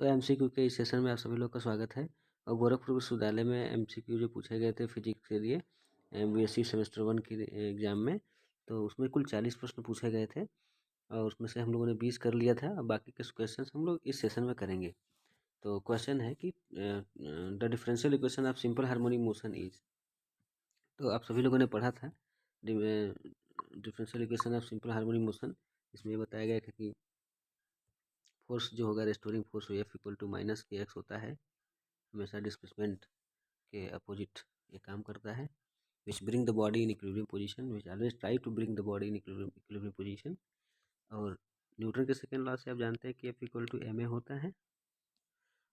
तो एमसीक्यू के इस सेशन में आप सभी लोग का स्वागत है। और गोरखपुर विश्वविद्यालय में एमसीक्यू जो पूछे गए थे फिजिक्स के लिए बीएससी सेमेस्टर 1 की एग्ज़ाम में, तो उसमें कुल 40 प्रश्न पूछे गए थे और उसमें से हम लोगों ने 20 कर लिया था। और बाकी के क्वेश्चन हम लोग इस सेशन में करेंगे। तो क्वेश्चन है कि the differential equation of simple harmonic motion is. तो आप सभी लोगों ने पढ़ा था differential equation of simple harmonic motion. इसमें बताया गया था कि फोर्स जो होगा restoring force F equal to minus K X होता है, हमेशा डिस्प्लेसमेंट के अपोजिट ये काम करता है। Which bring the body in equilibrium position, which always try to bring the body in equilibrium position. और न्यूटन के सेकेंड लॉ से आप जानते हैं कि F equal to M A होता है।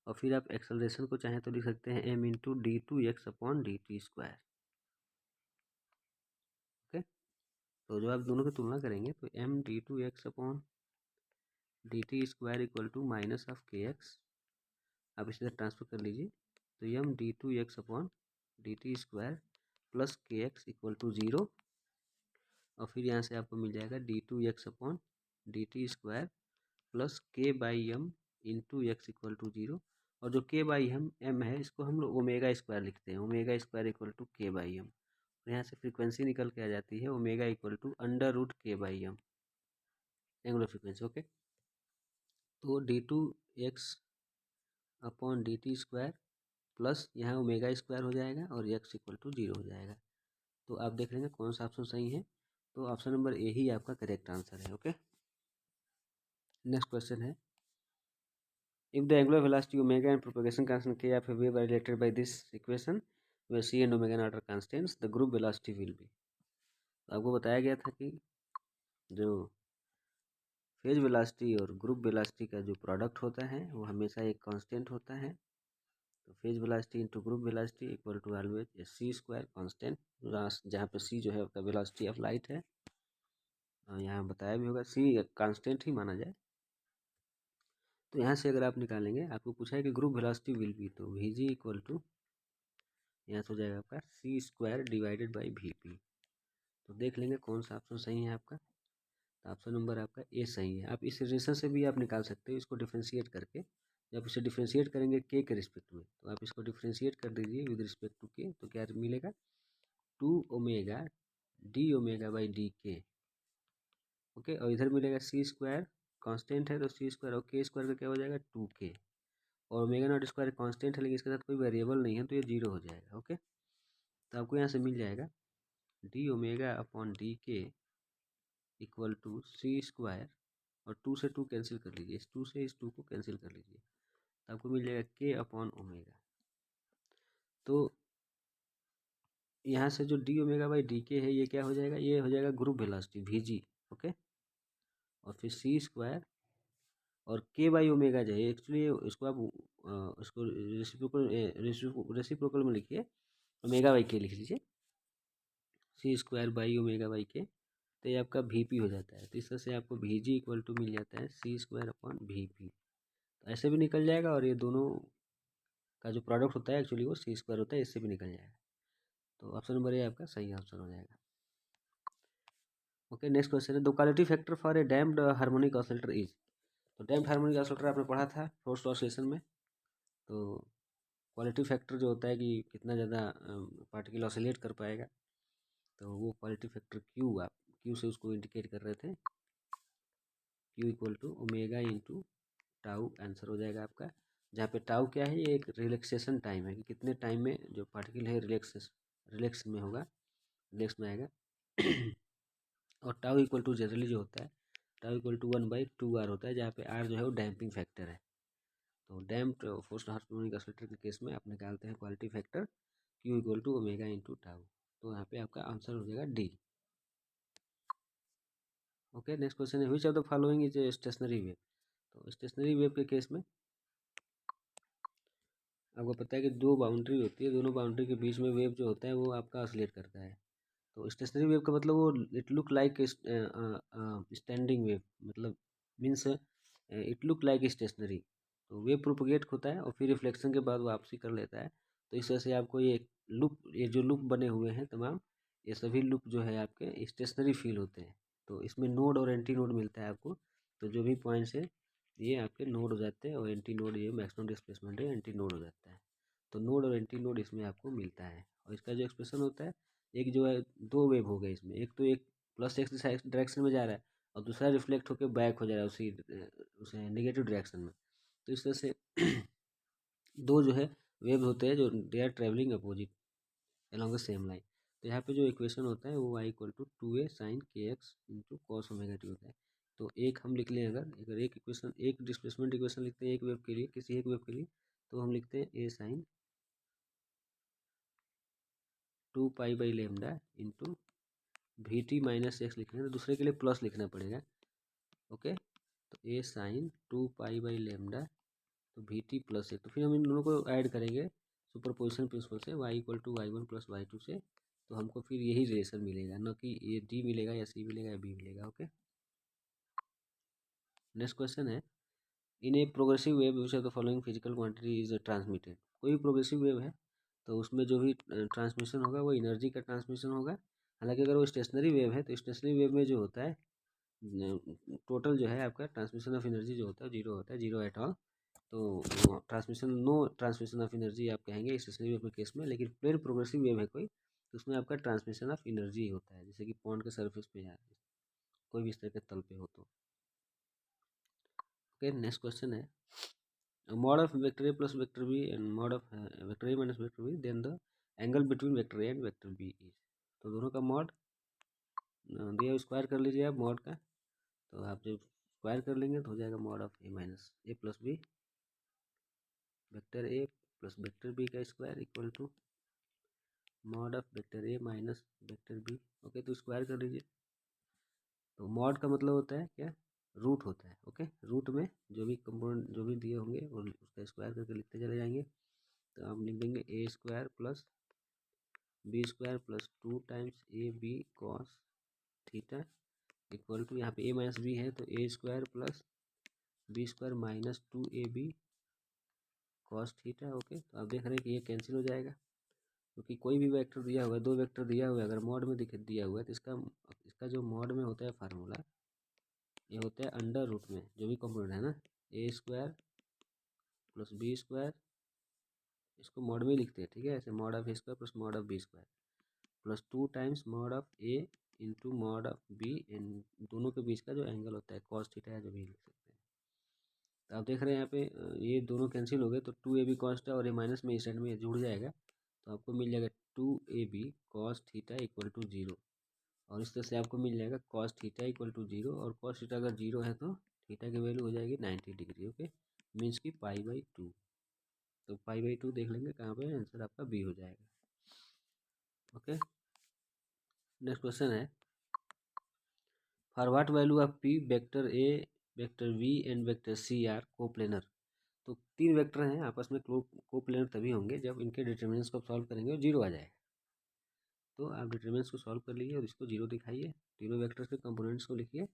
और फिर आप एक्सेलरेशन को चाहें तो लिख सकते हैं M into D two X upon D T square. Okay, तो जब आप दोनों की तुलना करेंगे तो M D two X upon D T square equal to minus of K X, आप इसे ट्रांसफर कर लीजिए तो M D two X upon D T square plus K X equal to zero. और फिर यहाँ से आपको मिल जाएगा D two X upon D T square plus K by M into X equal to zero. और जो के बाई एम है इसको हम लोग ओमेगा स्क्वायर लिखते हैं, omega square equal to K by M. और यहाँ से फ्रीक्वेंसी निकल के आ जाती है omega equal to under root K by M, angular frequency. Okay, तो D two X upon D T square plus यहाँ ओमेगा स्क्वायर हो जाएगा और एक्स इक्वल टू ज़ीरो हो जाएगा। तो आप देख लेंगे कौन सा ऑप्शन सही है। तो ऑप्शन नंबर ए ही आपका करेक्ट आंसर है। ओके, नेक्स्ट क्वेश्चन है, if the angular velocity omega and propagation constant k of a wave are related by this equation where c and omega not are constants, the group velocity will be। तो आपको बताया गया था कि जो phase velocity और group velocity का जो प्रोडक्ट होता है वो हमेशा एक कांस्टेंट होता है। तो phase velocity into group velocity equal to always C square constant, जहाँ पे सी जो है आपका वेलोसिटी ऑफ लाइट है। यहाँ बताया भी होगा सी कांस्टेंट ही माना जाए। तो यहाँ से अगर आप निकालेंगे, आपको पूछा है कि ग्रुप वेलोसिटी विल बी, तो वी जी इक्वल टू यहाँ से हो जाएगा आपका C square divided by V P. तो देख लेंगे कौन सा ऑप्शन सही है आपका। तो ऑप्शन नंबर आपका ए सही है। आप इस रिलेशन से भी आप निकाल सकते हो इसको डिफ्रेंशिएट करके। जब इसे डिफ्रेंशिएट करेंगे के रिस्पेक्ट में, तो आप इसको डिफ्रेंशिएट कर दीजिए विद रिस्पेक्ट टू के, तो क्या मिलेगा two omega D omega by D K. Okay, और इधर मिलेगा सी स्क्वायर कॉन्स्टेंट है तो सी स्क्वायर और के स्क्वायर का क्या हो जाएगा टू के। और ओमेगा नॉट स्क्वायर कांस्टेंट है लेकिन इसके साथ कोई वेरिएबल नहीं है तो ये जीरो हो जाएगा। ओके, तो आपको यहाँ से मिल जाएगा डी ओमेगा अपॉन डी के इक्वल टू सी स्क्वायर, और टू से टू कैंसिल कर लीजिए, इस टू से इस टू को कैंसिल कर लीजिए तो आपको मिल जाएगा के अपॉन ओमेगा। तो यहाँ से जो डी ओमेगा बाई डी के है ये क्या हो जाएगा, ये हो जाएगा group velocity we ji. Okay, और फिर सी स्क्वायर और के बाई ओमेगा जो है एक्चुअली इसको आप इसको रेसिप्रोकल में लिखिए, ओमेगा बाई के लिख लीजिए, सी स्क्वायर बाई ओमेगा बाई के, तो ये आपका वी पी हो जाता है। तो इस तरह से आपको वी जी इक्वल टू मिल जाता है सी स्क्वायर अपॉन वी पी। तो ऐसे भी निकल जाएगा और ये दोनों का जो प्रोडक्ट होता है एक्चुअली वो सी स्क्वायर होता है, इससे भी निकल जाएगा। तो ऑप्शन नंबर ए आपका सही ऑप्शन हो जाएगा। ओके, नेक्स्ट क्वेश्चन है, the quality factor for a damped harmonic oscillator is. तो डैम्प्ड हार्मोनिक ऑसिलेटर आपने पढ़ा था फोर्स्ड ऑसिलेशन में। तो क्वालिटी फैक्टर जो होता है कि कितना ज़्यादा पार्टिकल ऑसिलेट कर पाएगा, तो वो क्वालिटी फैक्टर क्यू, आप क्यू से उसको इंडिकेट कर रहे थे, Q equal to omega into tau answer हो जाएगा आपका। जहाँ पे टाउ क्या है, ये एक रिलैक्सेशन टाइम है कि कितने टाइम में जो पार्टिकल है रिलैक्स में होगा, रिलैक्स में आएगा। और टाउ इक्वल टू जनरली जो होता है टाउ इक्वल टू 1/2r होता है, जहाँ पे r जो है वो डैम्पिंग फैक्टर है। तो डैम्प्ड फोर्स्ड हार्मोनिक ऑसिलेटर के केस में आप निकालते हैं quality factor Q equal to omega into tau. तो यहाँ पे आपका आंसर हो जाएगा डी। ओके, नेक्स्ट क्वेश्चन है, which of the following is a stationary wave. तो स्टेशनरी वेव के केस में आपको पता है कि दो बाउंड्री होती है, दोनों बाउंड्री के बीच में वेव जो होता है वो आपका ऑसिलेट करता है। तो स्टेशनरी वेव का मतलब वो it look like standing wave, मतलब means it look like stationary. तो वेव प्रोपोगेट होता है और फिर रिफ्लेक्शन के बाद वापसी कर लेता है। तो इस वजह से आपको ये जो लूप बने हुए हैं तमाम, ये सभी लूप जो है आपके स्टेशनरी फील होते हैं। तो इसमें नोड और एंटी नोड मिलता है आपको। तो जो भी पॉइंट्स है ये आपके नोड हो जाते हैं और एंटी नोड, ये मैक्सिमम डिस्प्लेसमेंट है, एंटी नोड हो जाता है। तो नोड और एंटी नोड इसमें आपको मिलता है। और इसका जो एक्सप्रेशन होता है, एक जो है दो वेव हो गए इसमें, एक तो एक प्लस एक्स डायरेक्शन में जा रहा है और दूसरा रिफ्लेक्ट होकर बैक हो जा रहा है उसे नेगेटिव डायरेक्शन में। तो इस तरह से दो जो है वेव होते हैं जो they are travelling opposite along the same line. तो यहाँ पे जो इक्वेशन होता है वो y equal to 2a sine K X into cos omega T होता है। तो एक हम लिख लें, अगर एक इक्वेशन, एक डिस्प्लेसमेंट इक्वेशन लिखते हैं एक वेव के लिए, किसी एक वेव के लिए, तो हम लिखते हैं a sine 2 pi by lambda into V T minus X लिखेंगे, तो दूसरे के लिए प्लस लिखना पड़ेगा। ओके, तो a sine 2 pi by lambda, तो वी टी प्लस है, तो फिर हम इन दोनों को ऐड करेंगे सुपरपोजिशन प्रिंसिपल से, y equal to Y one plus Y two से। तो हमको फिर यही रिलेशन मिलेगा, न कि ये डी मिलेगा या सी मिलेगा या बी मिलेगा। ओके, नेक्स्ट क्वेश्चन है, in a progressive wave which of the following physical quantity is transmitted. कोई भी प्रोग्रेसिव वेव है तो उसमें जो भी ट्रांसमिशन होगा वो एनर्जी का ट्रांसमिशन होगा। हालांकि अगर वो स्टेशनरी वेव है तो स्टेशनरी वेव में जो होता है टोटल जो है आपका ट्रांसमिशन ऑफ एनर्जी जो होता है जीरो होता है, जीरो एट ऑल। तो transmission, no transmission of energy आप कहेंगे स्टेशनरी वेव के केस में। लेकिन प्लेन प्रोग्रेसिव वेव है कोई, तो उसमें आपका ट्रांसमिशन ऑफ एनर्जी होता है, जैसे कि पॉन्ड के सरफेस पे या कोई भी इस तरह के तल पे हो तो। ओके, नेक्स्ट क्वेश्चन है, mod of vector a plus vector b and mod of vector a minus vector b, then the angle between vector a and vector b is। तो दोनों का मॉड दिया, स्क्वायर कर लीजिए आप मॉड का। तो आप जब स्क्वायर कर लेंगे तो हो जाएगा mod of A minus A plus B, vector A plus vector B का square equal to mod of vector A minus vector B. Okay, तो स्क्वायर कर लीजिए। तो मॉड का मतलब होता है क्या, रूट होता है। ओके, रूट में जो भी कंपोनेंट जो भी दिए होंगे वो उसका स्क्वायर करके लिखते चले जाएंगे। तो हम लिख देंगे A square plus B square plus 2 times A B cos theta equal to, यहाँ पे ए माइनस बी है तो A square plus B square minus 2ab cos theta. Okay, तो आप देख रहे हैं कि ये कैंसिल हो जाएगा, क्योंकि कोई भी वेक्टर दिया हुआ है, दो वेक्टर दिया हुआ है, अगर मॉड में दिया हुआ है तो इसका इसका जो मॉड में होता है फार्मूला, ये होता है अंडर रूट में जो भी कंपोनेंट है ना, A square plus B square, इसको मॉड में लिखते हैं, ठीक है, ऐसे mod of A square plus mod of B square plus 2 times mod of A into mod of B, इन दोनों के बीच का जो एंगल होता है कॉस थीटा है, जो भी लिख सकते हैं। तो आप देख रहे हैं यहाँ पे ये दोनों कैंसिल हो गए, तो 2ab कॉस थीटा और ए माइनस में इस साइड में जुड़ जाएगा, तो आपको मिल जाएगा 2ab cos theta equal to 0। और इस तरह से आपको मिल जाएगा कॉस थीटा इक्वल टू 0, और कॉस थीटा अगर 0 है तो थीटा की वैल्यू हो जाएगी 90 डिग्री। ओके, मीन्स की π/2। तो π/2 देख लेंगे कहाँ पे, आंसर आपका बी हो जाएगा। ओके, नेक्स्ट क्वेश्चन है, for what value of p vector A vector v and vector C are coplanar. तो तीन वेक्टर हैं आपस में कोप्लेनर तभी होंगे जब इनके डिटर्मिनेंट्स को सॉल्व करेंगे और जीरो आ जाएगा। तो आप डिटर्मिनेंट्स को सॉल्व कर लीजिए और इसको जीरो दिखाइए, तीनों वेक्टर्स के कंपोनेंट्स को लिखिए।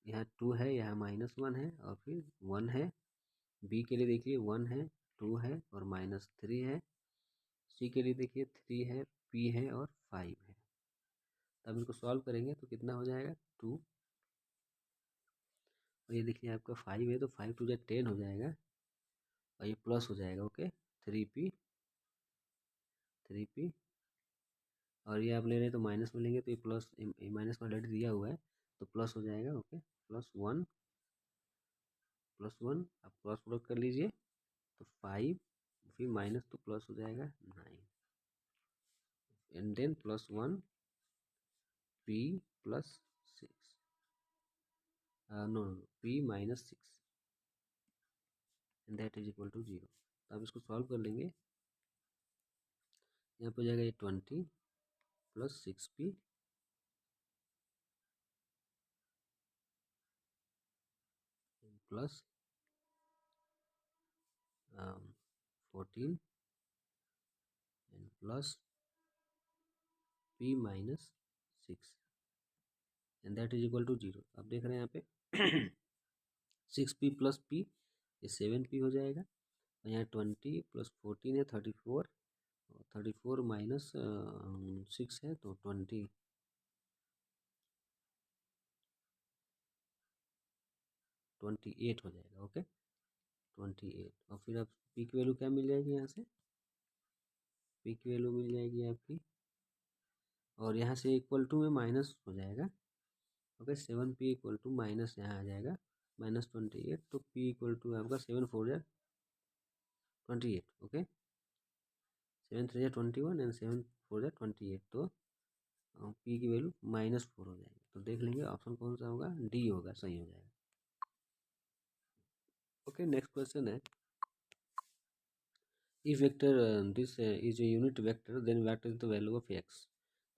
यहाँ 2 है, यहाँ -1 है और फिर 1 है। बी के लिए देखिए 1 है, 2 है और -3 है। सी के लिए देखिए 3 है, पी है और 5 है। तब इनको सॉल्व करेंगे तो कितना हो जाएगा 2, और ये देखिए आपका 5 है तो 5 टू 10 हो जाएगा, और ये प्लस हो जाएगा। ओके, 3p, और ये आप ले रहे हैं तो माइनस में लेंगे तो ये प्लस, माइनस में ऑलरेडी दिया हुआ है तो प्लस हो जाएगा। ओके, +1 +1 आप क्रॉस प्रोडक्ट कर लीजिए, तो 5 फिर माइनस तो प्लस हो जाएगा 9, and then +1 p +6, no p -6 and that is equal to 0। तो आप इसको सॉल्व कर लेंगे, यहाँ पर हो जाएगा ये 20 + 6p plus 14 and plus p -6 and that is equal to 0। आप देख रहे हैं यहाँ पे 6p + p, ये 7p हो जाएगा, और यहाँ 20 + 14 है 34, और 34 माइनस 6 है तो 20, 28 हो जाएगा। ओके 28 और फिर आप पी की वैल्यू क्या मिल जाएगी यहाँ से, पी की वैल्यू मिल जाएगी आपकी और यहाँ से इक्वल टू में माइनस हो जाएगा। Okay 7p equal to minus यहाँ आ जाएगा -28 तो p इक्वल टू आपका 7 4 जा 28। ओके 7 3 जा 21 एंड 7 4 जा 28 तो p की वैल्यू -4 हो जाएगी। तो देख लेंगे ऑप्शन कौन सा होगा, डी होगा, सही हो जाएगा। ओके नेक्स्ट क्वेश्चन है if vector this is a unit vector then what is the value of x.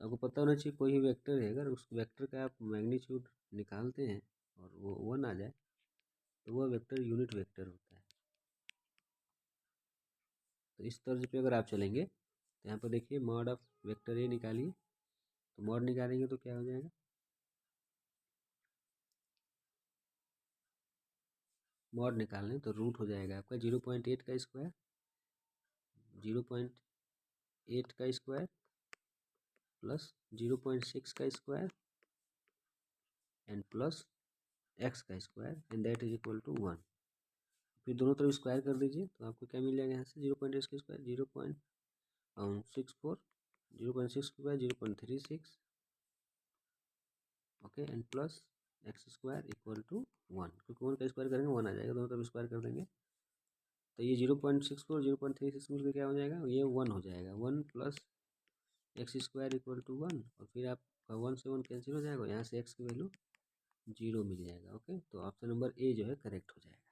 तो आपको पता होना चाहिए कोई भी वेक्टर है अगर उस वेक्टर का आप मैग्नीट्यूड निकालते हैं और वो 1 आ जाए तो वह वेक्टर यूनिट वेक्टर होता है। तो इस तर्ज पे अगर आप चलेंगे तो यहाँ पर देखिए मॉड ऑफ वेक्टर ए निकालिए, तो मॉड निकालेंगे तो क्या हो जाएगा, मॉड निकालने तो रूट हो जाएगा आपका 0.8 का स्क्वायर 0.8 का स्क्वायर प्लस 0.6 का स्क्वायर एंड प्लस एक्स का square and that is equal to 1। फिर दोनों तरफ स्क्वायर कर दीजिए तो आपको क्या मिल जाएगा यहाँ से 0.8 का square 0.64 0.6 square 0.36 okay and plus x square equal to 1 क्योंकि 1 का स्क्वायर करेंगे 1 आ जाएगा, दोनों तरफ स्क्वायर कर देंगे तो ये 0.64 0.36 मिलकर क्या हो जाएगा, ये 1 हो जाएगा 1 plus x square equal to 1 और फिर आपका 1 से 1 कैंसिल हो जाएगा, यहाँ से एक्स की वैल्यू 0 मिल जाएगा। ओके तो ऑप्शन नंबर ए जो है करेक्ट हो जाएगा।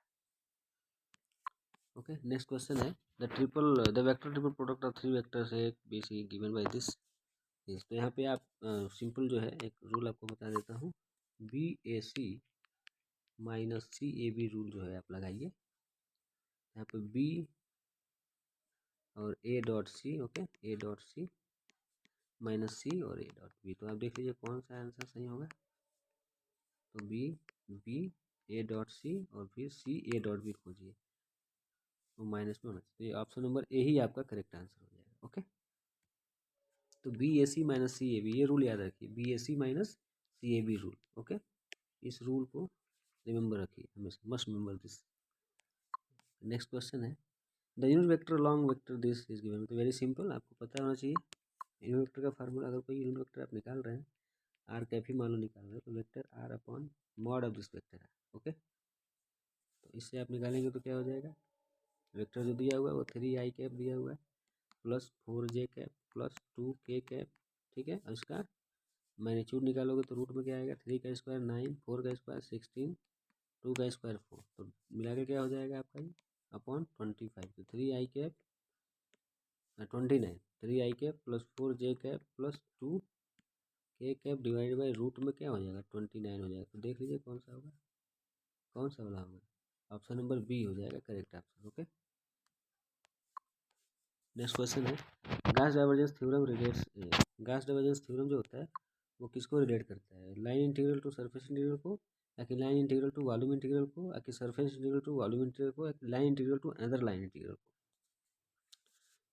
ओके नेक्स्ट क्वेश्चन है the vector triple product of 3 vectors है बेसिकली गिवन बाय दिस। तो यहाँ पे आप सिंपल जो है एक रूल आपको बता देता हूँ, B A C minus C A B rule जो है आप लगाइए यहाँ पे बी और A dot C. Okay A dot C minus C और ए डॉट बी। तो आप देख लीजिए कौन सा आंसर सही होगा, तो बी ए डॉट सी और फिर सी ए डॉट बी खोजिए तो माइनस में होना चाहिए, तो ये ऑप्शन नंबर ए ही आपका करेक्ट आंसर हो जाएगा। ओके तो B A C minus C A B, ये रूल याद रखिए, B A C minus C A B rule. Okay इस रूल को रिमेंबर रखिए हमेशा, must remember this. Next question है the unit vector long vector this is given. तो very simple, आपको पता होना चाहिए यूनिट वेक्टर का फार्मूला। अगर कोई यूनिट वेक्टर आप निकाल रहे हैं आर कैफ ही मान लो निकाल रहे हैं तो vector r upon mod of this vector है। ओके तो इससे आप निकालेंगे तो क्या हो जाएगा, वेक्टर जो दिया हुआ है वो 3i कैप दिया हुआ है plus 4j cap plus 2k cap. ठीक है और इसका मैग्नीट्यूड निकालोगे तो रूट में क्या आएगा, 3 का स्क्वायर 9 4 का स्क्वायर 16 2 का स्क्वायर 4 तो मिला के क्या हो जाएगा आपका ये अपॉन 25। तो 3i cap 29 3i cap plus 4j cap plus 2k cap divide by root में क्या हो जाएगा 29 हो जाएगा। तो देख लीजिए कौन सा होगा, कौन सा वाला होगा, ऑप्शन नंबर बी हो जाएगा correct option. Okay next question है Gauss divergence theorem relates, Gauss divergence theorem जो होता है वो किसको रिलेट करता है, line integral to surface integral को, या कि line integral to volume integral को, या कि surface integral to volume integral को, या कि line integral to other line integral को।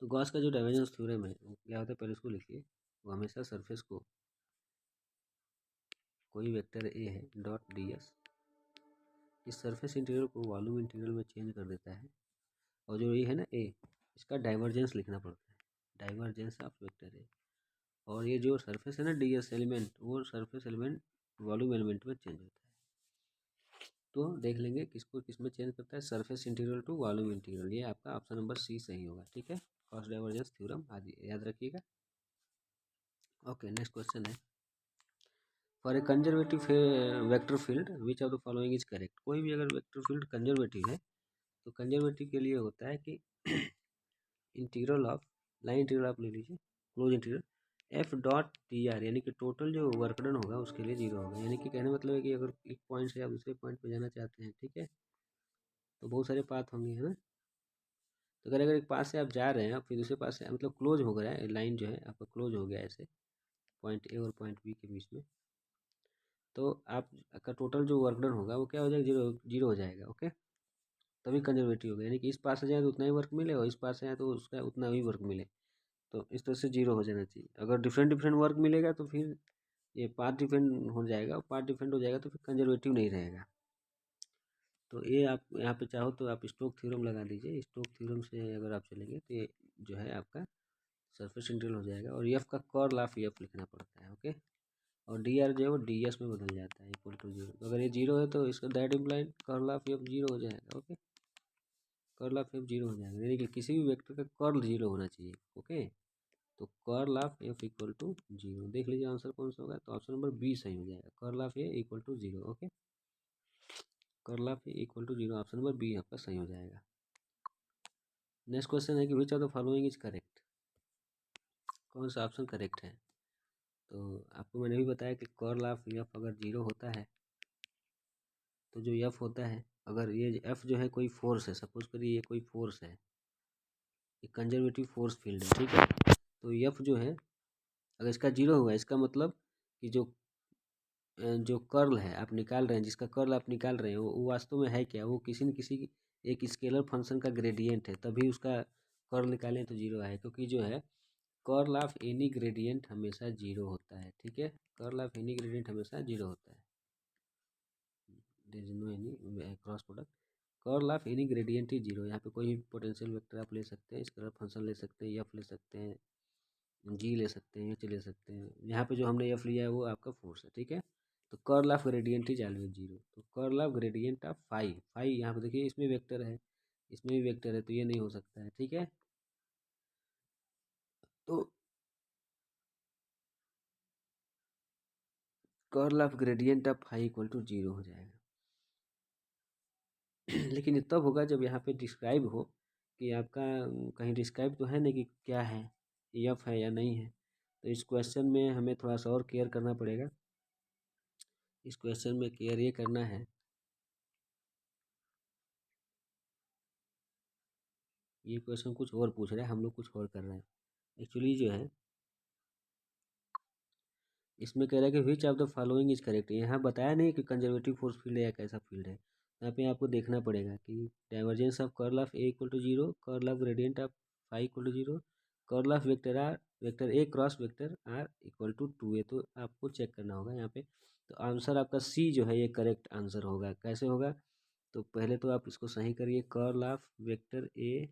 तो गॉस का जो डाइवर्जेंस थ्योरम है वो क्या होता है, पहले इसको लिखिए, वो हमेशा सरफेस को कोई वेक्टर ए है डॉट डी एस इस सरफेस इंटीग्रल को वॉल्यूम इंटीग्रल में चेंज कर देता है और जो ये है ना ए इसका डाइवर्जेंस लिखना पड़ता है, डाइवर्जेंस ऑफ वेक्टर ए। और ये जो सरफेस है ना डी एस एलिमेंट वो सरफेस एलिमेंट वॉल्यूम एलिमेंट में चेंज होता है। तो देख लेंगे किसको किस में चेंज करता है, surface integral to volume integral, ये आपका ऑप्शन नंबर सी सही होगा। ठीक है गॉस डाइवर्जेंस थ्योरम आदि याद रखिएगा। ओके नेक्स्ट क्वेश्चन है for a conservative vector field which of the following is correct. कोई भी अगर वेक्टर फील्ड कंजर्वेटिव है तो कंजर्वेटिव के लिए होता है कि इंटीग्रल ऑफ लाइन इंटीग्रल आप ले लीजिए close integral F dot T R यानी कि टोटल जो वर्क डन होगा उसके लिए 0 होगा। यानी कि कहने मतलब है कि अगर एक पॉइंट से आप दूसरे पॉइंट पे जाना चाहते हैं, ठीक है, तो बहुत सारे पाथ होंगे है ना। तो अगर एक पास से आप जा रहे हैं फिर दूसरे पास से मतलब क्लोज हो गया है, लाइन जो है आपका क्लोज हो गया ऐसे पॉइंट ए और पॉइंट बी के बीच में, तो आपका टोटल जो वर्क डन होगा वो क्या हो जाएगा, जीरो हो जाएगा। ओके तभी कंजर्वेटिव होगा, यानी कि इस पास से जाए तो उतना ही वर्क मिले और इस पास से जाए तो उसका उतना ही वर्क मिले, तो इस तरह से 0 हो जाना चाहिए। अगर डिफरेंट डिफरेंट वर्क मिलेगा तो फिर ये पाथ डिफरेंट हो जाएगा, और पाथ डिफरेंट हो जाएगा तो फिर कंजर्वेटिव नहीं रहेगा। तो ये आप यहाँ पे चाहो तो आप स्टोक थ्योरम लगा दीजिए। स्टोक थ्योरम से अगर आप चलेंगे तो ये जो है आपका सरफेस इंटीग्रल हो जाएगा। और एफ का कर्ल ऑफ एफ लिखना पड़ता है, ओके। और डी आर जो है वो डी एस में बदल जाता है इक्वल टू जीरो। तो अगर ये जीरो है तो इसका that imply curl of F zero हो जाएगा, okay. Curl of F zero हो जाएगा, यानी कि किसी भी वेक्टर का कर्ल जीरो होना चाहिए, ओके। तो curl of F equal to zero. देख लीजिए आंसर कौन सा होगा, तो ऑप्शन नंबर बी सही हो जाएगा। Curl of A equal to zero, okay. Curl of A equal to zero, option number B आपका सही हो जाएगा। नेक्स्ट क्वेश्चन है कि which of the following is correct. कौन सा ऑप्शन करेक्ट है। तो आपको मैंने भी बताया कि कर्ल ऑफ एफ अगर जीरो होता है तो जो एफ होता है, अगर ये एफ जो है कोई फोर्स है, सपोज करिए ये कोई फोर्स है, ये कंजर्वेटिव फोर्स फील्ड है, ठीक है। तो एफ जो है अगर इसका जीरो हुआ, इसका मतलब कि जो कर्ल है आप निकाल रहे हैं, जिसका कर्ल आप निकाल रहे हैं वो वास्तव में है क्या, वो किसी न किसी एक स्केलर फंक्शन का ग्रेडियंट है, तभी उसका कर्ल निकालें तो जीरो आए। क्योंकि जो है कर्ल ऑफ एनी ग्रेडियंट हमेशा जीरो होता है, ठीक है। कर्ल ऑफ एनी ग्रेडियंट हमेशा जीरो होता है। There is no any cross product. Curl of any gradient is zero. यहाँ पे कोई भी पोटेंशियल वेक्टर आप ले सकते हैं, स्केलर फंक्शन ले सकते हैं, एफ ले सकते हैं, जी ले सकते हैं, एच ले सकते हैं। यहाँ पे जो हमने एफ लिया है वो आपका फोर्स है, ठीक है। तो curl of gradient is always zero. तो curl of gradient of phi, phi यहाँ पे देखिए इसमें वेक्टर है, इसमें भी वेक्टर है, तो ये नहीं हो सकता है, ठीक है। तो curl of gradient of phi equal to zero हो जाएगा। लेकिन ये तब होगा जब यहाँ पे डिस्क्राइब हो कि आपका कहीं डिस्क्राइब तो है नहीं कि क्या है, एफ है या नहीं है। तो इस क्वेश्चन में हमें थोड़ा सा और केयर करना पड़ेगा। इस क्वेश्चन में केयर ये करना है, ये क्वेश्चन कुछ और पूछ रहा है, हम लोग कुछ और कर रहे हैं। एक्चुअली जो है इसमें कह रहा है कि which of the following is correct. यहाँ बताया नहीं कि कंजर्वेटिव फोर्स फील्ड है या कैसा फील्ड है। यहाँ पे आपको देखना पड़ेगा कि divergence of curl of A equal to zero, curl of gradient of phi equal to zero, curl of vector R, vector A cross vector R equal to two A. तो आपको चेक करना होगा यहाँ पे। तो आंसर आपका सी जो है ये करेक्ट आंसर होगा। कैसे होगा, तो पहले तो आप इसको सही करिए। Curl of vector A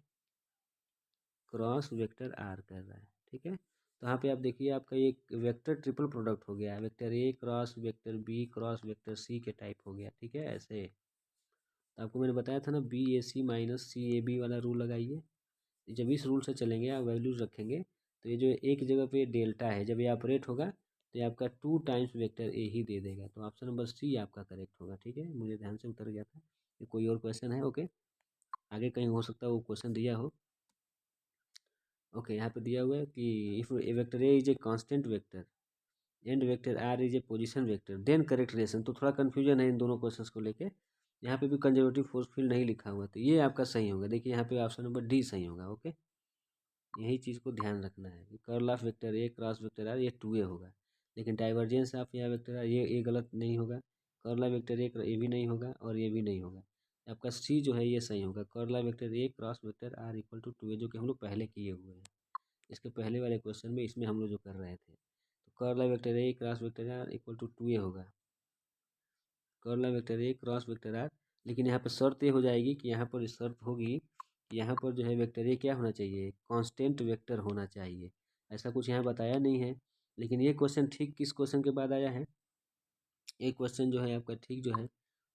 cross vector r कर रहा है, ठीक है। तो यहाँ पे आप देखिए आपका एक वेक्टर ट्रिपल प्रोडक्ट हो गया, vector A cross vector B cross vector C के टाइप हो गया, ठीक है। ऐसे तो आपको मैंने बताया था ना, B A C minus C A B वाला रूल लगाइए। जब इस रूल से चलेंगे आप वैल्यूज रखेंगे तो ये जो एक जगह पे डेल्टा है, जब ये ऑपरेट होगा तो ये आपका 2 टाइम्स वेक्टर ए ही दे देगा। तो ऑप्शन नंबर सी आपका करेक्ट होगा, ठीक है। मुझे ध्यान से उतर गया था। ये कोई और क्वेश्चन है, ओके। आगे कहीं हो सकता है वो क्वेश्चन दिया हो, ओके। यहाँ पे दिया हुआ है कि if a vector A is a constant vector and vector r is a position vector then correct relation. तो थोड़ा कन्फ्यूजन है इन दोनों क्वेश्चंस को लेके। यहाँ पे भी कंजर्वेटिव फोर्स फील्ड नहीं लिखा हुआ, तो ये आपका सही होगा। देखिए यहाँ पे ऑप्शन नंबर डी सही होगा, ओके। यही चीज़ को ध्यान रखना है कि curl of vector A cross vector r ये टू ए होगा, लेकिन डाइवर्जेंस ऑफ या वेक्टर आर ये गलत नहीं होगा। कर्ल ऑफ वेक्टर ए ये भी नहीं होगा और ये भी नहीं होगा। आपका सी जो है ये सही होगा। Curl of vector A cross vector R equal to two A, जो कि हम लोग पहले किए हुए हैं इसके पहले वाले क्वेश्चन में, इसमें हम लोग जो कर रहे थे। तो curl of vector A cross vector R equal to two A होगा। Curl of vector A cross vector R, लेकिन यहाँ पर शर्त ये हो जाएगी कि यहाँ पर शर्त होगी कि यहाँ पर जो है वेक्टर ए क्या होना चाहिए, कांस्टेंट वेक्टर होना चाहिए। ऐसा कुछ यहाँ बताया नहीं है, लेकिन ये क्वेश्चन ठीक किस क्वेश्चन के बाद आया है, ये क्वेश्चन जो है आपका ठीक जो है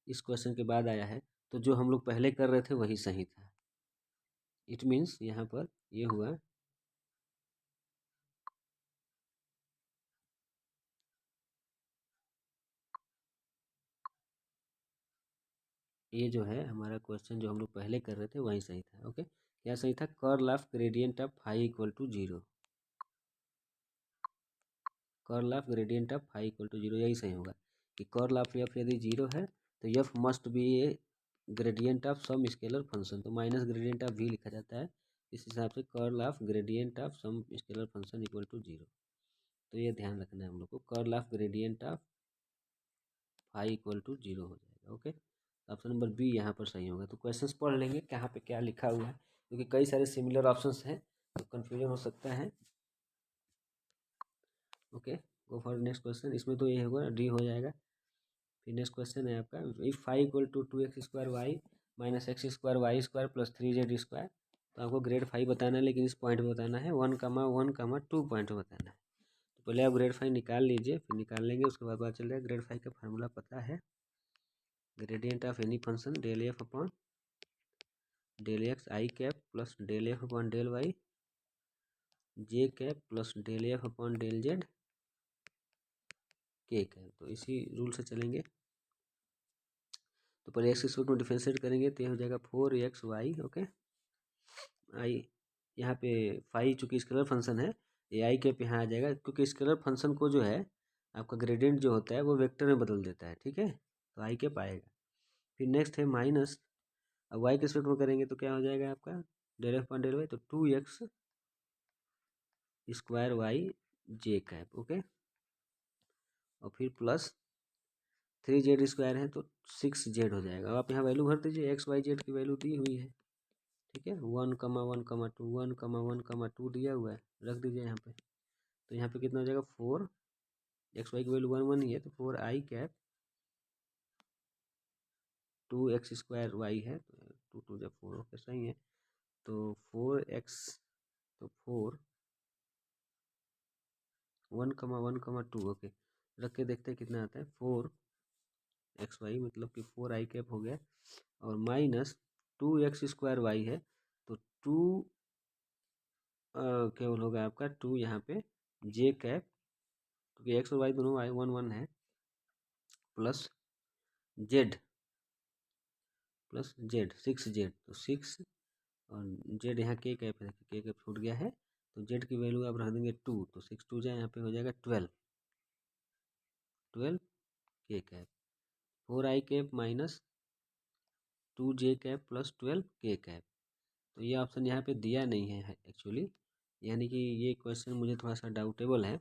इस क्वेश्चन के बाद आया है। तो जो हम लोग पहले कर रहे थे वही सही था। इट मीन्स यहाँ पर ये हुआ, ये जो है हमारा क्वेश्चन जो हम लोग पहले कर रहे थे वही सही था, ओके। क्या सही था, curl of gradient of phi equal to zero. Curl of gradient of phi equal to zero, यही सही होगा कि कर्ल ऑफ एफ यदि जीरो है तो F must be a gradient of some scalar function. तो माइनस ग्रेडियंट ऑफ वी लिखा जाता है, इस हिसाब से curl of gradient of some scalar function equal to zero. तो ये ध्यान रखना है हम लोग को, curl of gradient of phi equal to zero हो जाएगा, ओके। ऑप्शन नंबर बी यहाँ पर सही होगा। तो क्वेश्चंस पढ़ लेंगे कहाँ पे क्या लिखा हुआ है, क्योंकि कई सारे सिमिलर ऑप्शंस हैं तो कन्फ्यूजन हो सकता है, okay. Go for next question. इसमें तो ये होगा डी हो जाएगा। फिर नेक्स्ट क्वेश्चन है आपका, if phi equal to 2x² y minus x² y square plus 3z²। तो आपको ग्रेड फाई बताना है, लेकिन इस पॉइंट में बताना है 1,1,2 पॉइंट में बताना है। तो पहले आप ग्रेड फाई निकाल लीजिए, फिर निकाल लेंगे उसके बाद पता चल जाएगा। ग्रेड फाई का फार्मूला पता है, gradient of any function del F upon del x i cap plus del F upon del y j cap plus del F upon del z के कैप। तो इसी रूल से चलेंगे। तो पहले एक्स स्क्वायर में डिफरेंशिएट करेंगे तो ये हो जाएगा 4xy। ओके, आई यहाँ पे फाई चूँकि स्केलर फंक्शन है, ये आई कैप यहाँ आ जाएगा, क्योंकि स्केलर फंक्शन को जो है आपका ग्रेडियंट जो होता है वो वेक्टर में बदल देता है। ठीक है, तो आई कैप आएगा। फिर नेक्स्ट है माइनस, अब वाई के स्क्वायर में करेंगे तो क्या हो जाएगा आपका del F upon del y, तो 2x square y j cap. Okay, और फिर प्लस 3z² है तो 6z हो जाएगा। अब आप यहाँ वैल्यू भर दीजिए, एक्स वाई जेड की वैल्यू दी हुई है। ठीक है, 1,1,2 1,1,2 दिया हुआ है, रख दीजिए यहाँ पे। तो यहाँ पे कितना हो जाएगा 4, एक्स वाई की वैल्यू 1 1 ही है, तो 4i कैप 2x² वाई है, तो 2 2 जब 4 ओके सही है। तो 4x, तो 4 1,1,2 ओके, रख के देखते हैं कितना आता है। 4xy मतलब कि 4i कैप हो गया, और माइनस 2x² वाई है, तो 2 केवल होगा आपका 2 यहाँ पे जे कैप, क्योंकि एक्स और वाई दोनों वाई 1 1 है, plus Z plus Z 6z, तो 6 और जेड यहाँ के कैप है, के कैप छूट गया है, तो जेड की वैल्यू आप रख देंगे 2, तो 6 2 जाए यहाँ पे हो जाएगा 12 के cap, 4i cap minus 2j cap plus 12 के कैप। तो ये ऑप्शन यहाँ पे दिया नहीं है एक्चुअली, यानी कि ये क्वेश्चन मुझे थोड़ा सा डाउटेबल है।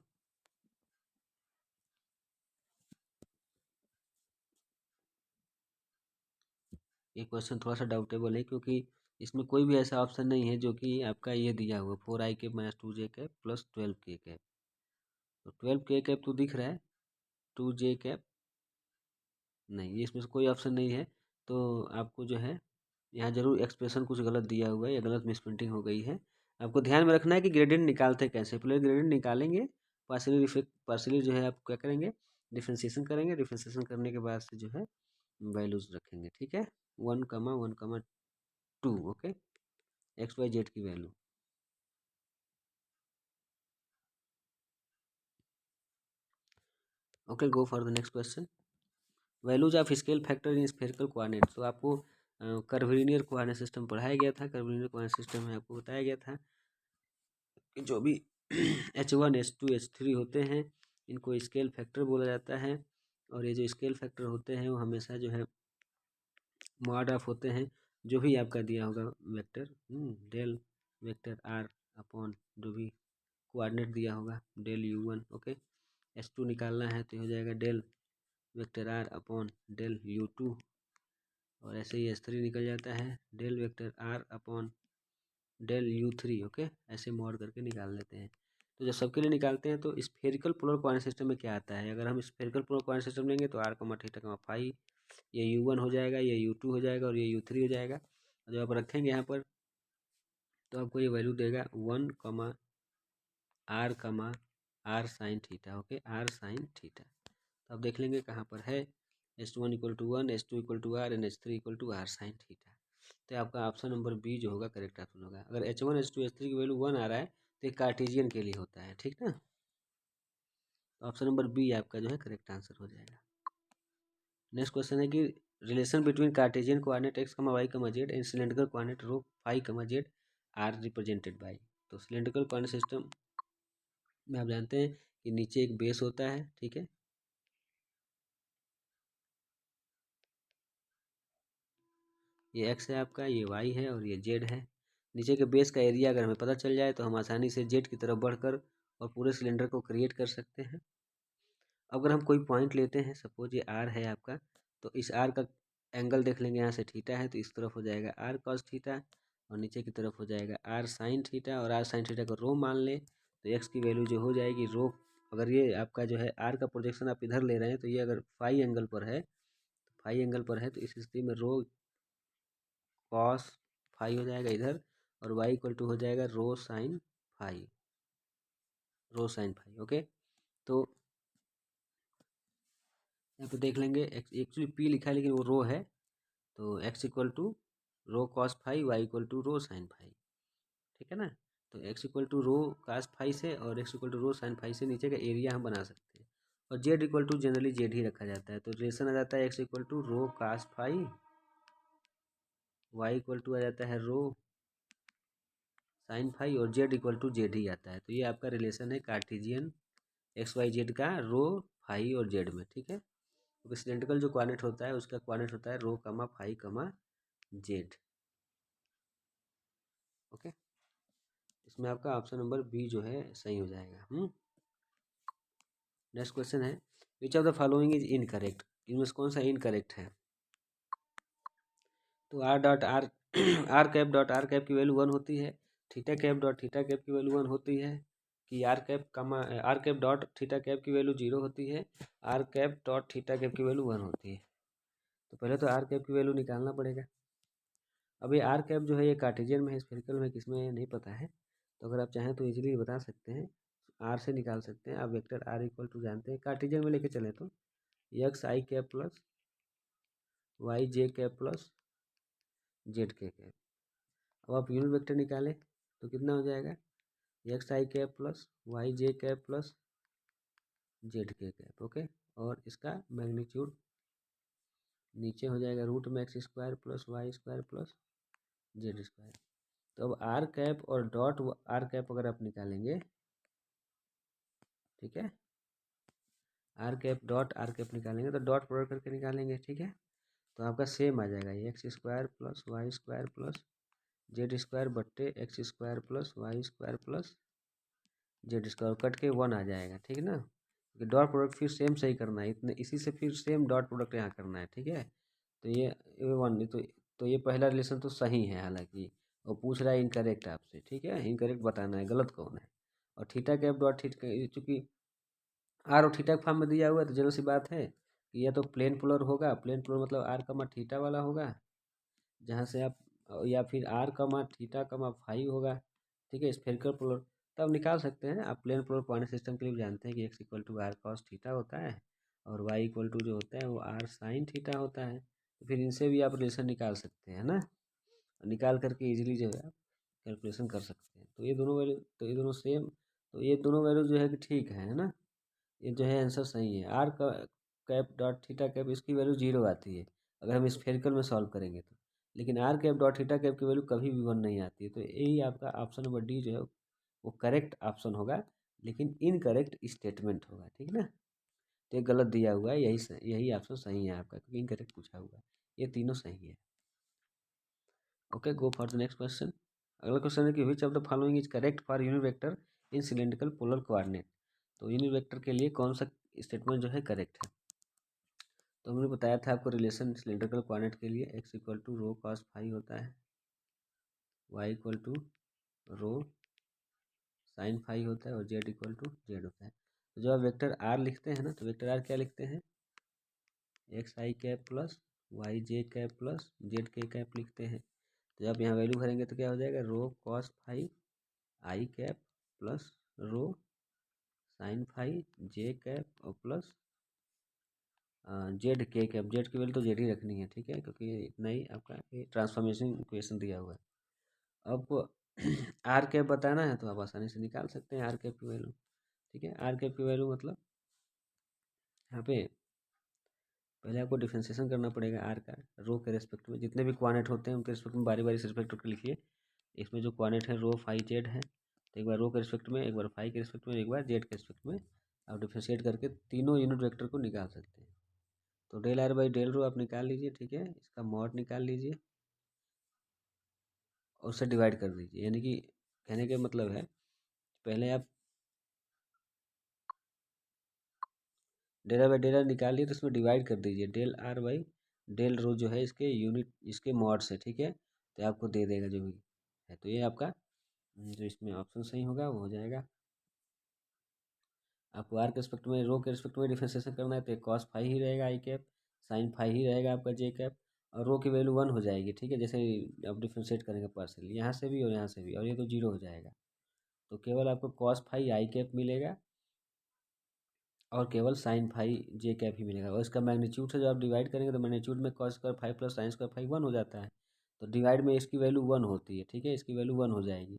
ये क्वेश्चन थोड़ा सा डाउटेबल है, क्योंकि इसमें कोई भी ऐसा ऑप्शन नहीं है जो कि आपका ये दिया हुआ 4i cap minus 2j cap plus 12 के कैप। तो 12 के कैप तो दिख रहा है, 2j कैप नहीं, ये इसमें से कोई ऑप्शन नहीं है। तो आपको जो है यहाँ जरूर एक्सप्रेशन कुछ गलत दिया हुआ है या गलत मिसप्रिंटिंग हो गई है। आपको ध्यान में रखना है कि ग्रेडियंट निकालते कैसे, पहले ग्रेडियंट निकालेंगे, पार्शियली जो है आप क्या करेंगे डिफ्रेंशिएशन करेंगे, डिफ्रेंशिएशन करने के बाद से जो है वैल्यूज रखेंगे। ठीक है, 1,1,2 ओके, एक्स वाई जेड की value. Okay, go for the next question, values of scale factor in spherical coordinate. तो आपको कर्वीलिनियर कोऑर्डिनेट सिस्टम पढ़ाया गया था, कर्वीलिनियर कोऑर्डिनेट सिस्टम में आपको बताया गया था कि जो भी H1 H2 H3 होते हैं इनको स्केल फैक्टर बोला जाता है, और ये जो स्केल फैक्टर होते हैं वो हमेशा जो है मॉड ऑफ होते हैं, जो भी आपका दिया होगा vector del vector r upon जो भी कोऑर्डिनेट दिया होगा डेल U1। ओके, H2 निकालना है तो हो जाएगा del vector r upon del U2, और ऐसे ही H3 निकल जाता है del vector r upon del U3। Okay, ऐसे मॉड करके निकाल लेते हैं। तो जब सबके लिए निकालते हैं तो स्फेरिकल पोलर कोऑर्डिनेट सिस्टम में क्या आता है, अगर हम स्फेरिकल पोलर कोऑर्डिनेट सिस्टम लेंगे तो आर कमा थीटा कमा फाई, ये U1 हो जाएगा, ये U2 हो जाएगा और ये U3 हो जाएगा। जब आप रखेंगे यहाँ पर तो आपको ये वैल्यू देगा 1 r sine theta. Okay, r sine theta. तो आप देख लेंगे कहाँ पर है, H1 = 1, H2 = R and H3 = R sign theta. तो आपका ऑप्शन नंबर बी जो होगा करेक्ट ऑप्शन होगा। अगर H1 H2 H3 की वैल्यू 1 आ रहा है तो ये कार्टेशियन के लिए होता है। ठीक ना, तो ऑप्शन नंबर बी आपका जो है करेक्ट आंसर हो जाएगा। नेक्स्ट क्वेश्चन है कि relation between Cartesian coordinate x, y, z and cylindrical coordinate rho phi, z are represented by. तो सिलेंड्रिकल कोऑर्डिनेट सिस्टम में आप जानते हैं कि नीचे एक बेस होता है। ठीक है, ये एक्स है आपका, ये वाई है और ये जेड है। नीचे के बेस का एरिया अगर हमें पता चल जाए तो हम आसानी से जेड की तरफ बढ़कर और पूरे सिलेंडर को क्रिएट कर सकते हैं। अगर हम कोई पॉइंट लेते हैं, सपोज ये आर है आपका, तो इस आर का एंगल देख लेंगे, यहाँ से थीटा है तो इस तरफ हो जाएगा आर कॉस थीटा, और नीचे की तरफ हो जाएगा आर साइन थीटा, और आर साइन थीटा को रो मान ले तो एक्स की वैल्यू जो हो जाएगी रो। अगर ये आपका जो है आर का प्रोजेक्शन आप इधर ले रहे हैं तो ये अगर फाई एंगल पर है फाई एंगल पर है, तो इस स्थिति में रो कॉस फाई हो जाएगा इधर, और वाई इक्वल टू हो जाएगा रो साइन फाई, ओके। तो यहाँ पे देख लेंगे, एक्चुअली पी लिखा है लेकिन वो रो है, तो X equal to rho cos phi, Y equal to rho sine phi, ठीक है ना। तो X equal to rho cos phi से और X equal to rho sine phi से नीचे का एरिया हम बना सकते हैं, और Z equal to generally Z ही रखा जाता है, तो रिलेशन आ जाता है X equal to rho cos phi, Y equal to आ जाता है रो साइन फाई, और जेड इक्वल टू जेड ही आता है। तो ये आपका रिलेशन है कार्टेशियन एक्स वाई जेड का रो फाई और जेड में, ठीक है। क्योंकि सिलेंड्रिकल जो कोऑर्डिनेट होता है उसका कोऑर्डिनेट होता है रो कमा फाई कमा जेड, ओके। इसमें आपका ऑप्शन नंबर बी जो है सही हो जाएगा। नेक्स्ट क्वेश्चन है, which of the following is incorrect, इनमें से कौन सा इनकरेक्ट है। तो r dot r r cap dot r cap की वैल्यू 1 होती है, theta cap dot theta cap की वैल्यू 1 होती है, कि r cap dot theta cap की वैल्यू 0 होती है, r cap dot theta cap की वैल्यू 1 होती है। तो पहले तो आर कैप की वैल्यू निकालना पड़ेगा। अब ये आर कैप जो है ये कार्टेशियन में है, स्फेरिकल में किसमें है नहीं पता है, तो अगर आप चाहें तो इजीली बता सकते हैं, आर से निकाल सकते हैं। आप वेक्टर आर इक्वल टू जानते हैं, कार्टेशियन में लेके चले तो x i cap plus y j cap plus Z के कैप। अब आप यूनिट वेक्टर निकालें तो कितना हो जाएगा, x i cap plus y j cap plus Z के कैप, ओके। और इसका मैग्नीट्यूड नीचे हो जाएगा रूट में x square plus Y square plus Z square. तो अब आर कैप और डॉट आर कैप अगर आप निकालेंगे, ठीक है, r cap dot r cap निकालेंगे तो डॉट प्रोडक्ट करके निकालेंगे, ठीक है। तो आपका सेम आ जाएगा, X square plus Y square plus Z square बट्टे X square plus Y square plus Z square, cut के 1 आ जाएगा, ठीक है ना। क्योंकि डॉट प्रोडक्ट फिर सेम सही करना है, इतने इसी से फिर सेम डॉट प्रोडक्ट यहाँ करना है, ठीक है। तो ये 1 तो ये पहला रिलेशन तो सही है, हालांकि वो पूछ रहा है इनकरेक्ट आपसे, ठीक है, इनकरेक्ट बताना है गलत कौन है। और थीटा कैप डॉट थीटा, चूँकि आर और थीटा के फॉर्म में दिया हुआ है तो जनरल सी बात है कि यह तो प्लेन पोलर होगा, प्लेन पोलर मतलब आर कमा थीटा वाला होगा, जहाँ से आप, या फिर आर कमा थीटा कमा फाई होगा, ठीक है, स्फेरिकल पोलर। तब निकाल सकते हैं आप, प्लेन पोलर कोऑर्डिनेट सिस्टम के लिए जानते हैं कि x equal to r cos theta होता है, और वाई इक्वल टू जो होता है वो आर साइन थीटा होता है। तो फिर इनसे भी आप रिलेशन निकाल सकते हैं ना, निकाल करके इजीली जो है आप कैलकुलेशन कर सकते हैं। तो ये दोनों वैल्यू, तो ये दोनों सेम, तो ये दोनों वैल्यू जो है कि ठीक है ना, ये जो है आंसर सही है। आर का कैप डॉट थीटा कैप इसकी वैल्यू 0 आती है अगर हम स्फेरिकल में सॉल्व करेंगे तो, लेकिन r cap dot theta cap की वैल्यू कभी भी 1 नहीं आती है। तो यही आपका ऑप्शन नंबर डी जो है वो करेक्ट ऑप्शन होगा, लेकिन इनकरेक्ट स्टेटमेंट होगा, ठीक है ना। तो ये गलत दिया हुआ है, यही ऑप्शन सही है आपका, क्योंकि इनकरेक्ट पूछा हुआ है, ये तीनों सही है। Okay, go for the next question. अगला क्वेश्चन है कि which of the following is correct for unit vector in cylindrical polar coordinate. तो यूनिट वेक्टर के लिए कौन सा स्टेटमेंट जो है करेक्ट है। तो हमने बताया था आपको रिलेशन सिलेंड्रिकल कोऑर्डिनेट के लिए, x equal to rho cos phi होता है, y equal to rho sine phi होता है, और जेड इक्वल टू जेड होता है। तो जब आप वेक्टर आर लिखते हैं ना, तो वेक्टर आर क्या लिखते हैं, x i cap plus y j cap plus Z के कैप लिखते हैं। तो जब यहाँ वैल्यू भरेंगे तो क्या हो जाएगा, rho cos phi I cap plus rho sine phi J cap और प्लस जेड के कैप। जेड की वैल्यू तो जेड ही रखनी है, ठीक है, क्योंकि इतना ही आपका ट्रांसफॉर्मेशन इक्वेशन दिया हुआ है। अब आर कैप बताना है तो आप आसानी से निकाल सकते हैं आर कैप की वैल्यू, ठीक है। आर कैप की वैल्यू मतलब यहाँ पे पहले आपको डिफ्रेंशिएशन करना पड़ेगा आर का, रो के रेस्पेक्ट में जितने भी क्वांटिट होते हैं उनके रेस्पेक्ट में बारी बारी से रेस्पेक्ट करके लिखिए। इसमें जो क्वांटिट है रो फाई जेड है, तो एक बार रो के रेस्पेक्ट में, एक बार फाई के रेस्पेक्ट में, एक बार जेड के रेस्पेक्ट में आप डिफ्रेंशिएट करके तीनों यूनिट वेक्टर को निकाल सकते हैं। तो del r by del rho आप निकाल लीजिए, ठीक है, इसका मॉड निकाल लीजिए और उससे डिवाइड कर दीजिए। यानी कि कहने का मतलब है, पहले आप del r by del r निकाल लिए तो इसमें डिवाइड कर दीजिए, del r by del rho जो है इसके यूनिट, इसके मॉड से, ठीक है, तो आपको दे देगा जो भी है। तो ये आपका जो इसमें ऑप्शन सही होगा वो हो जाएगा। आपको आर के रिस्पेक्ट में, रो के रिस्पेक्ट में डिफ्रेंशिएशन करना है तो कॉस फाई ही रहेगा आई कैप, साइन फाई ही रहेगा आपका जे कैप, और रो की वैल्यू 1 हो जाएगी, ठीक है। जैसे आप डिफ्रेंशिएट करेंगे पार्शियल, यहाँ से भी और यहाँ से भी, और ये तो 0 हो जाएगा। तो केवल आपको कॉस फाई आई कैप मिलेगा और केवल साइन फाई जे कैप ही मिलेगा। और इसका मैग्नीट्यूड से जब आप डिवाइड करेंगे तो मैग्नीट्यूड में cos square phi plus sine square phi 1 हो जाता है। तो डिवाइड में इसकी वैल्यू 1 होती है, ठीक है। इसकी वैल्यू 1 हो जाएगी,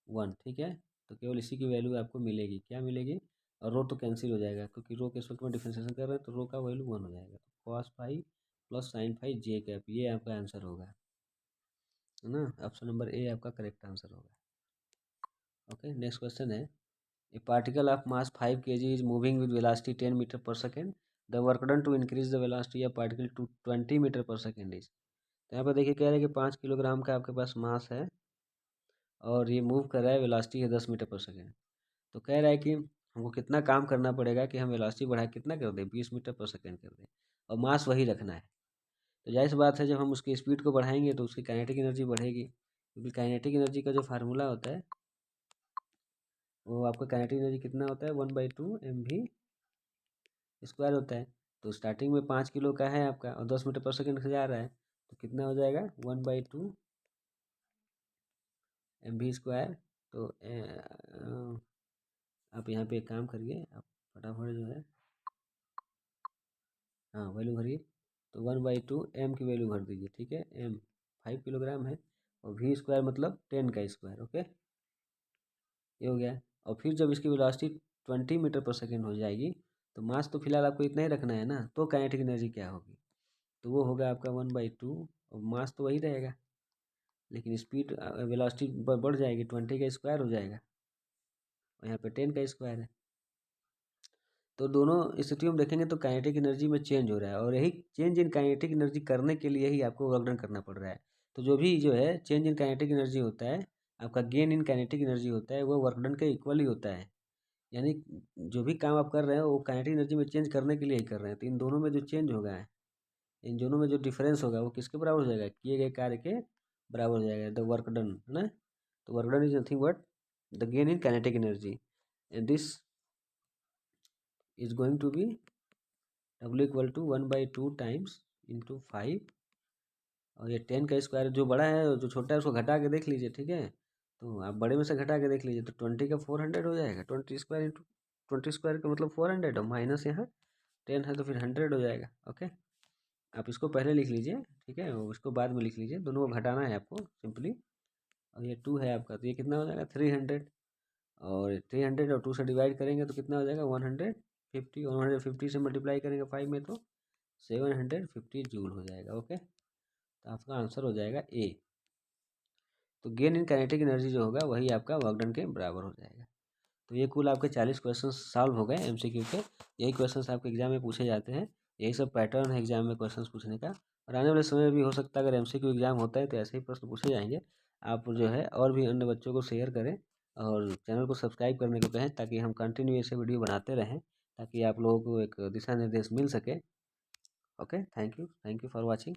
1, ठीक है। तो केवल इसी की वैल्यू आपको मिलेगी, क्या मिलेगी, और रो तो कैंसिल हो जाएगा क्योंकि रो के इस वक्त में डिफ्रेंशिएशन कर रहे हैं, तो रो का वैल्यू 1 हो जाएगा। तो cos phi plus sine phi J cap, ये आपका आंसर होगा, है ना। ऑप्शन नंबर ए आपका करेक्ट आंसर होगा। ओके, नेक्स्ट क्वेश्चन है, a particle of mass 5 kg is moving with velocity 10 metre per second, the work done to increase the velocity of particle to 20 metre per second is. तो यहाँ पर देखिए कह रहे हैं कि 5 किलोग्राम का आपके पास मास है और ये मूव कर रहा है, वेलोसिटी है 10 मीटर पर सेकेंड। तो कह रहा है कि हमको कितना काम करना पड़ेगा कि हम वेलोसिटी बढ़ा कितना कर दें, 20 मीटर पर सेकेंड कर दें, और मास वही रखना है। तो जाहिर सी बात है, जब हम उसकी स्पीड को बढ़ाएंगे तो उसकी काइनेटिक एनर्जी बढ़ेगी, क्योंकि काइनेटिक एनर्जी का जो फार्मूला होता है वो आपका काइनेटिक एनर्जी कितना होता है, 1/2 mv स्क्वायर होता है। तो स्टार्टिंग में 5 किलो का है आपका और 10 मीटर पर सेकेंड से जा रहा है, तो कितना हो जाएगा, 1/2 mv स्क्वायर। तो आप यहाँ पे एक काम करिए, आप फटाफट जो है, हाँ वैल्यू भरिए। तो 1/2 m की वैल्यू भर दीजिए, ठीक है। m 5 किलोग्राम है और v स्क्वायर मतलब 10 का स्क्वायर, ओके, ये हो गया। और फिर जब इसकी वेलोसिटी 20 मीटर पर सेकेंड हो जाएगी, तो मास तो फिलहाल आपको इतना ही रखना है ना, तो काइनेटिक एनर्जी क्या होगी, तो वो होगा आपका 1/2, और मास तो वही रहेगा लेकिन स्पीड वेलोसिटी बढ़ जाएगी, 20 का स्क्वायर हो जाएगा और यहाँ पे 10 का स्क्वायर है। तो दोनों स्थितियों में देखेंगे तो काइनेटिक एनर्जी में चेंज हो रहा है, और यही चेंज इन काइनेटिक एनर्जी करने के लिए ही आपको वर्क डन करना पड़ रहा है। तो जो भी जो है चेंज इन काइनेटिक एनर्जी होता है, आपका गेन इन काइनेटिक एनर्जी होता है, वो वर्क डन के इक्वल ही होता है। यानी जो भी काम आप कर रहे हैं वो काइनेटिक एनर्जी में चेंज करने के लिए ही कर रहे हैं। तो इन दोनों में जो चेंज होगा है, इन दोनों में जो डिफरेंस होगा वो किसके बराबर हो जाएगा, किए गए कार्य के बराबर हो जाएगा, द वर्क डन, है ना। तो work done is nothing but the gain in kinetic energy, and this is going to be W equal to 1/2 times into 5, और ये 10 का स्क्वायर जो बड़ा है, जो छोटा है उसको घटा के देख लीजिए, ठीक है। तो आप बड़े में से घटा के देख लीजिए, तो 20 का 400 हो जाएगा, 20 स्क्वायर इंटू 20 स्क्वायर का मतलब 400, और माइनस यहाँ 10 है तो फिर 100 हो जाएगा। ओके, आप इसको पहले लिख लीजिए, ठीक है, और इसको बाद में लिख लीजिए, दोनों को घटाना है आपको सिंपली। और ये 2 है आपका, तो ये कितना हो जाएगा 300, और 300 और 2 से डिवाइड करेंगे तो कितना हो जाएगा 150, और 150 से मल्टीप्लाई करेंगे 5 में तो 750 जूल हो जाएगा। ओके, तो आपका आंसर हो जाएगा ए। तो गेन इन काइनेटिक एनर्जी जो होगा वही आपका वर्क डन के बराबर हो जाएगा। तो ये कुल आपके 40 क्वेश्चन सॉल्व हो गए एमसीक्यू के। यही क्वेश्चंस आपके एग्जाम में पूछे जाते हैं, यही सब पैटर्न है एग्जाम में क्वेश्चंस पूछने का। और आने वाले समय में भी हो सकता है अगर एमसीक्यू एग्जाम होता है तो ऐसे ही प्रश्न पूछे जाएंगे। आप जो है और भी अन्य बच्चों को शेयर करें और चैनल को सब्सक्राइब करने को कहें, ताकि हम कंटिन्यू ऐसे वीडियो बनाते रहें, ताकि आप लोगों को एक दिशा निर्देश मिल सके। Okay, thank you for watching.